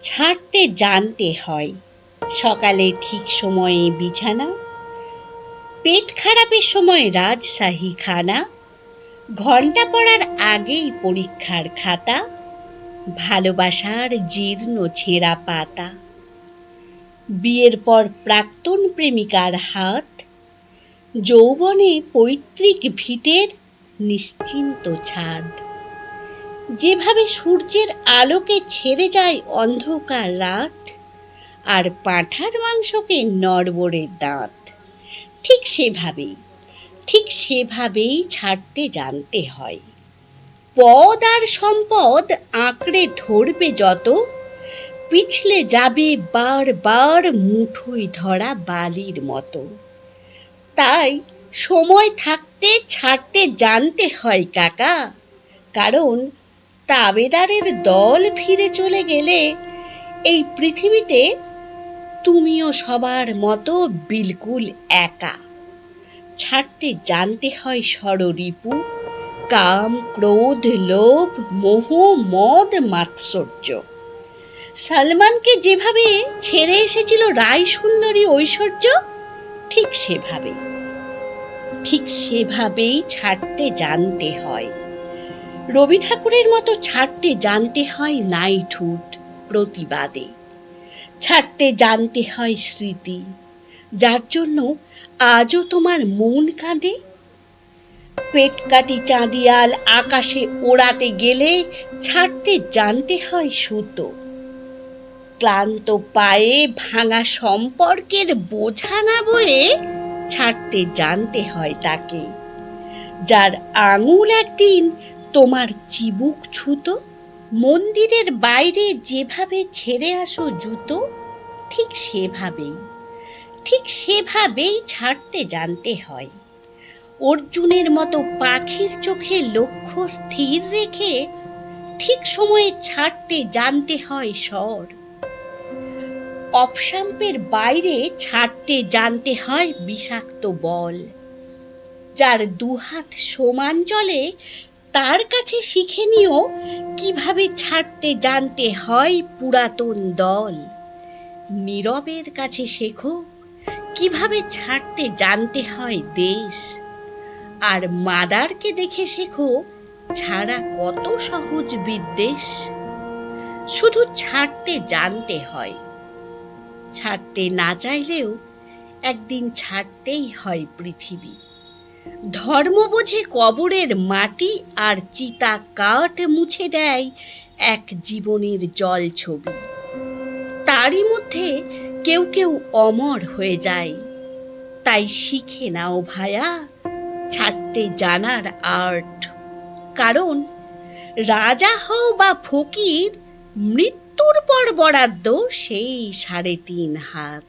ছাড়তে জানতে হয়। সকালে ঠিক সময়ে বিছানা, পেট খারাপের সময় রাজশাহী খানা, ঘন্টা পড়ার আগেই পরীক্ষার খাতা, ভালোবাসার জীর্ণ ছেঁড়া পাতা, বিয়ের পর প্রাক্তন প্রেমিকার হাত, যৌবনে পৈতৃক ভিটের নিশ্চিন্ত ছাদ, যেভাবে সূর্যের আলোকে ছেড়ে যায় অন্ধকার রাত, আর পাঁঠার মাংসকে নড়বড়ে দাঁত, ঠিক সেভাবেই ছাড়তে জানতে হয়। পদ আর সম্পদ আঁকড়ে ধরবে যত, পিছলে যাবে বারবার মুঠোয় ধরা বালির মতো। তাই সময় থাকতে ছাড়তে জানতে হয় কাকা, কারণ তাবেদারের দল ফিরে চলে গেলে এই পৃথিবীতে তুমিও সবার মতো বিলকুল একা। ছাড়তে জানতে হয় ষড়রিপু, কাম, ক্রোধ, লোভ, মোহ, মদ, মাৎসর্য। সালমানকে যেভাবে ছেড়ে এসেছিল রায় সুন্দরী ঐশ্বর্য, ঠিক সেভাবেই ছাড়তে জানতে হয়। রবি ঠাকুরের মতো ছাড়তে জানতে হয় নাইটহুড প্রতিবাদে। ছাড়তে জানতে হয় স্মৃতি, যার জন্য আজও তোমার মন কাঁদে। পেট কাটি চাঁদিয়াল আকাশে ওড়াতে গেলে ছাড়তে জানতে হয় সুতো। ক্লান্ত পায়ে ভাঙা সম্পর্কের বোঝা না বয়ে ছাড়তে জানতে হয় তাকে, যার আঙুল একদিন তোমার চিবুক ছুতো। মন্দিরের বাইরে যেভাবে ছেড়ে আসো জুতো, ঠিক সেভাবেই ছাড়তে জানতে হয়। অর্জুনের মতো পাখির চোখে লক্ষ্য স্থির রেখে ঠিক সময়ে ছাড়তে জানতে হয় স্বর। অফসাম্পের বাইরে ছাড়তে জানতে হয় বিষাক্ত বল। যার দুহাত সমান চলে তার কাছে শিখে নিও কিভাবে ছাড়তে জানতে হয় পুরাতন দল। নীরবের কাছে শেখো কিভাবে ছাড়তে জানতে হয় দেশ। আর মাদারকে দেখে শেখো ছাড়া কত সহজ বিদ্বেষ। শুধু ছাড়তে জানতে হয়, ছাড়তে না চাইলেও একদিন ছাড়তেই হয় পৃথিবী। ধর্ম বোঝে কবরের মাটি, আর চিতা কাঠ মুছে দেয় এক জীবনের জল ছবি। তারই মধ্যে কেউ কেউ অমর হয়ে যায়। তাই শিখে নাও ভায়া ছাড়তে জানার আর্ট, কারণ রাজা হও বা ফকির, মৃত্যুর পর বরাদ্দ সেই 3.5 হাত।